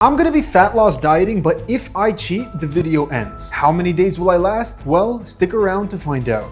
I'm gonna be fat loss dieting, but if I cheat, the video ends. How many days will I last? Well, stick around to find out.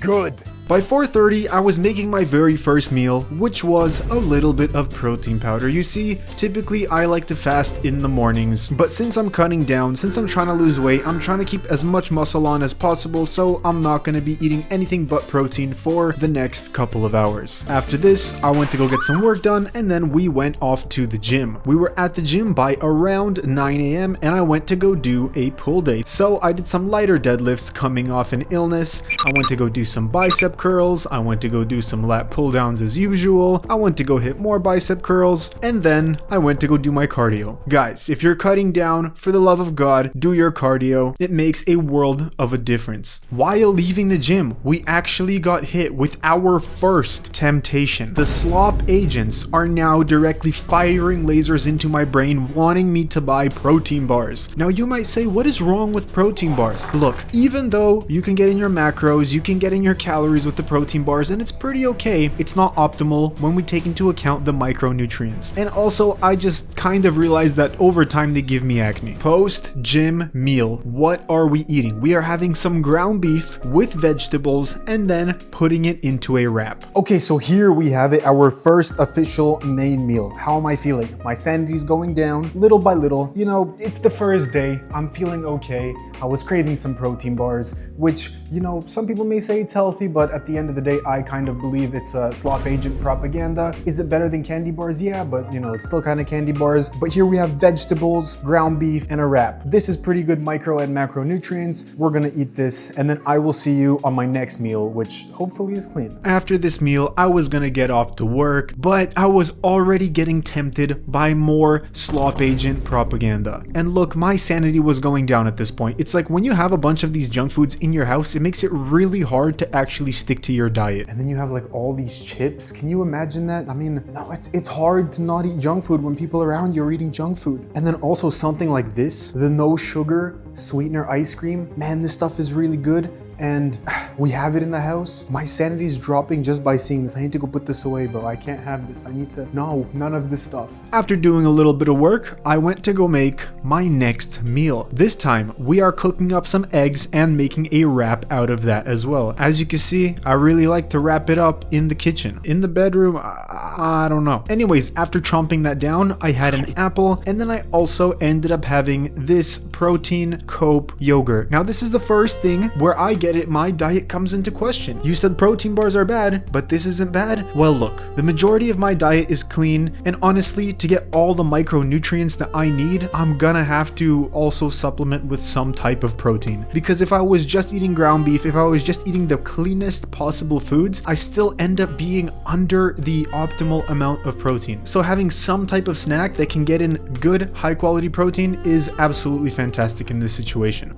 Good. By 4:30, I was making my very first meal, which was a little bit of protein powder. You see, typically I like to fast in the mornings, but since I'm cutting down, since I'm trying to lose weight, I'm trying to keep as much muscle on as possible, so I'm not going to be eating anything but protein for the next couple of hours. After this, I went to go get some work done, and then we went off to the gym. We were at the gym by around 9 a.m. and I went to go do a pull day. So I did some lighter deadlifts coming off an illness. I went to go do some bicep curls, I went to go do some lat pull downs as usual, I went to go hit more bicep curls, and then I went to go do my cardio. Guys, if you're cutting down, for the love of God, do your cardio. It makes a world of a difference. While leaving the gym, we actually got hit with our first temptation. The slop agents are now directly firing lasers into my brain, wanting me to buy protein bars. Now you might say, what is wrong with protein bars? Look, even though you can get in your macros, you can get in your calories with the protein bars, and it's pretty okay, it's not optimal when we take into account the micronutrients. And also, I just kind of realized that over time they give me acne. Post gym meal, what are we eating? We are having some ground beef with vegetables and then putting it into a wrap. Okay, so here we have it, our first official main meal. How am I feeling? My sanity's going down little by little. You know, it's the first day, I'm feeling okay. I was craving some protein bars, which, you know, some people may say it's healthy, but at the end of the day, I kind of believe it's a slop agent propaganda. Is it better than candy bars? Yeah, but you know, it's still kind of candy bars. But here we have vegetables, ground beef, and a wrap. This is pretty good micro and macronutrients. We're gonna eat this, and then I will see you on my next meal, which hopefully is clean. After this meal, I was gonna get off to work, but I was already getting tempted by more slop agent propaganda. And look, my sanity was going down at this point. It's like when you have a bunch of these junk foods in your house, it makes it really hard to actually stick to your diet. And then you have like all these chips. Can you imagine that? I mean, no, it's hard to not eat junk food when people around you are eating junk food. And then also something like this, the no sugar sweetener ice cream. Man, this stuff is really good. And we have it in the house. My sanity is dropping just by seeing this. I need to go put this away, bro. I can't have this. I need to, no, none of this stuff. After doing a little bit of work, I went to go make my next meal. This time, we are cooking up some eggs and making a wrap out of that as well. As you can see, I really like to wrap it up in the kitchen. In the bedroom, I don't know. Anyways, after chomping that down, I had an apple, and then I also ended up having this protein cope yogurt. Now, this is the first thing where I get it, my diet comes into question. You said protein bars are bad, but this isn't bad? Well, look, the majority of my diet is clean, and honestly, to get all the micronutrients that I need, I'm gonna have to also supplement with some type of protein. Because if I was just eating ground beef, if I was just eating the cleanest possible foods, I still end up being under the optimal amount of protein. So having some type of snack that can get in good, high quality protein is absolutely fantastic in this situation.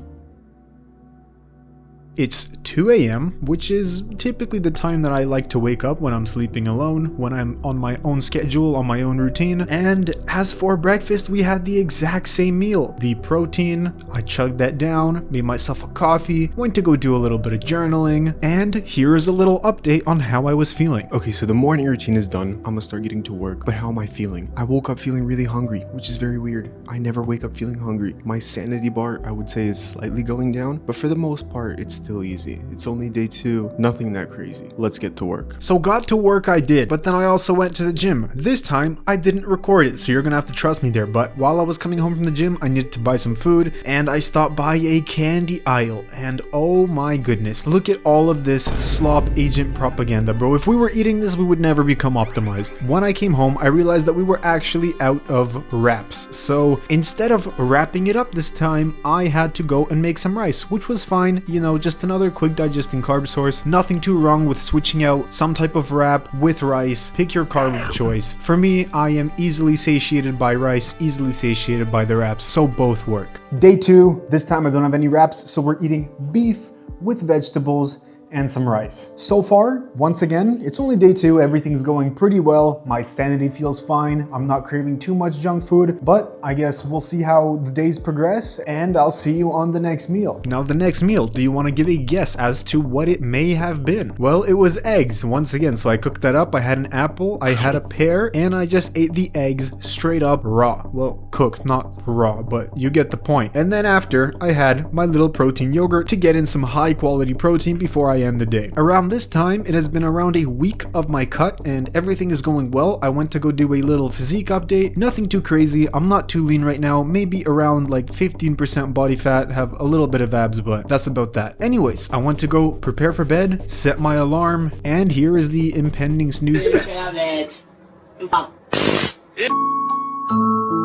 It's 2 a.m., which is typically the time that I like to wake up when I'm sleeping alone, when I'm on my own schedule, on my own routine. And as for breakfast, we had the exact same meal. The protein, I chugged that down, made myself a coffee, went to go do a little bit of journaling, and here's a little update on how I was feeling. Okay, so the morning routine is done. I'm gonna start getting to work, but how am I feeling? I woke up feeling really hungry, which is very weird. I never wake up feeling hungry. My sanity bar, I would say, is slightly going down, but for the most part, it's still easy. It's only day 2, nothing that crazy. Let's get to work. So got to work I did, but then I also went to the gym. This time I didn't record it, so you're gonna have to trust me there. But while I was coming home from the gym, I needed to buy some food, and I stopped by a candy aisle, and oh my goodness, look at all of this slop agent propaganda, bro. If we were eating this, we would never become optimized. When I came home, I realized that we were actually out of wraps. So instead of wrapping it up this time, I had to go and make some rice, which was fine. You know, just another quick digesting carb source. Nothing too wrong with switching out some type of wrap with rice. Pick your carb of choice. For me, I am easily satiated by rice, easily satiated by the wraps, so both work. Day 2, this time I don't have any wraps, so we're eating beef with vegetables and some rice. So far, once again, it's only day 2, everything's going pretty well, my sanity feels fine, I'm not craving too much junk food, but I guess we'll see how the days progress, and I'll see you on the next meal. Now the next meal, do you want to give a guess as to what it may have been? Well, it was eggs, once again, so I cooked that up, I had an apple, I had a pear, and I just ate the eggs straight up raw. Well, cooked, not raw, but you get the point. And then after, I had my little protein yogurt to get in some high quality protein before I end the day. Around this time, it has been around a week of my cut and everything is going well. I went to go do a little physique update, nothing too crazy, I'm not too lean right now, maybe around like 15% body fat, have a little bit of abs, but that's about that. Anyways, I went to go prepare for bed, set my alarm, and here is the impending snooze fest.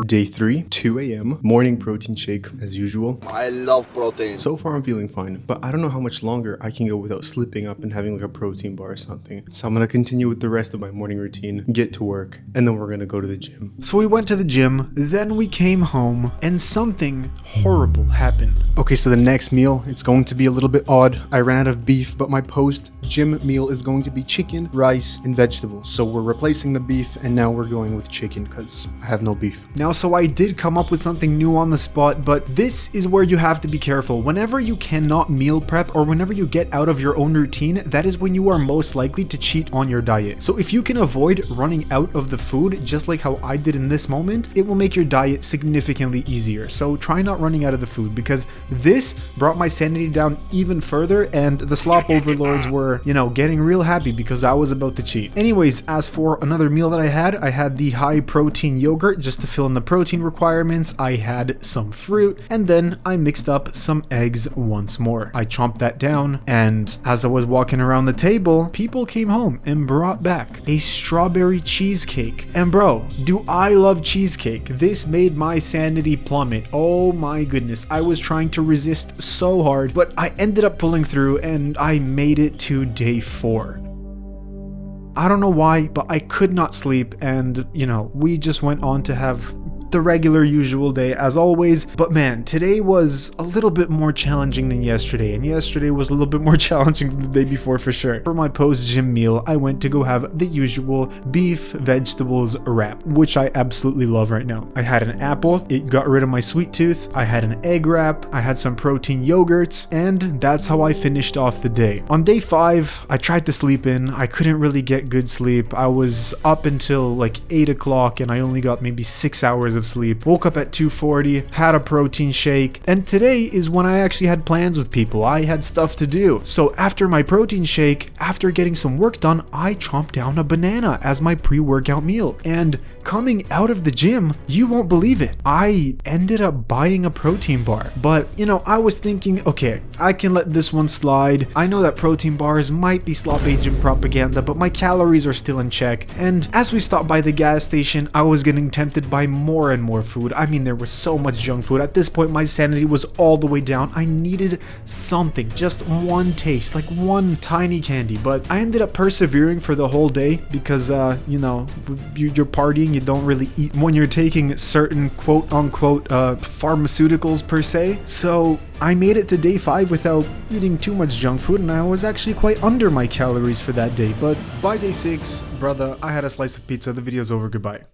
Day 3, 2 a.m. Morning protein shake as usual. I love protein. So far I'm feeling fine, but I don't know how much longer I can go without slipping up and having like a protein bar or something. So I'm gonna continue with the rest of my morning routine, get to work, and then we're gonna go to the gym. So we went to the gym, then we came home, and something horrible happened. Okay, so the next meal, it's going to be a little bit odd. I ran out of beef, but my post-gym meal is going to be chicken, rice, and vegetables. So we're replacing the beef, and now we're going with chicken because I have no beef. Now, so I did come up with something new on the spot, but this is where you have to be careful. Whenever you cannot meal prep or whenever you get out of your own routine, that is when you are most likely to cheat on your diet. So if you can avoid running out of the food, just like how I did in this moment, it will make your diet significantly easier. So try not running out of the food, because this brought my sanity down even further and the slop overlords were, you know, getting real happy because I was about to cheat. Anyways, as for another meal that I had the high protein yogurt just to fill in the protein requirements. I had some fruit, and then I mixed up some eggs once more. I chomped that down, and as I was walking around the table, people came home and brought back a strawberry cheesecake. And bro, do I love cheesecake? This made my sanity plummet. Oh my goodness, I was trying to resist so hard, but I ended up pulling through and I made it to day 4. I don't know why, but I could not sleep, and you know, we just went on to have the regular usual day as always, but man, today was a little bit more challenging than yesterday, and yesterday was a little bit more challenging than the day before for sure. For my post-gym meal, I went to go have the usual beef vegetables wrap, which I absolutely love right now. I had an apple, it got rid of my sweet tooth, I had an egg wrap, I had some protein yogurts, and that's how I finished off the day. On day 5, I tried to sleep in, I couldn't really get good sleep. I was up until like 8 o'clock and I only got maybe 6 hours of sleep. Woke up at 2:40, had a protein shake, and today is when I actually had plans with people. I had stuff to do. So after my protein shake, after getting some work done, I chomped down a banana as my pre-workout meal. And coming out of the gym, you won't believe it, I ended up buying a protein bar. But you know, I was thinking, okay, I can let this one slide. I know that protein bars might be slop agent propaganda, but my calories are still in check. And as we stopped by the gas station, I was getting tempted by more and more food. I mean, there was so much junk food. At this point, my sanity was all the way down. I needed something, just one taste, like one tiny candy. But I ended up persevering for the whole day because, you know, you're partying, you don't really eat when you're taking certain quote-unquote pharmaceuticals per se. So I made it to day 5 without eating too much junk food, and I was actually quite under my calories for that day. But by day 6, brother, I had a slice of pizza. The video's over. Goodbye.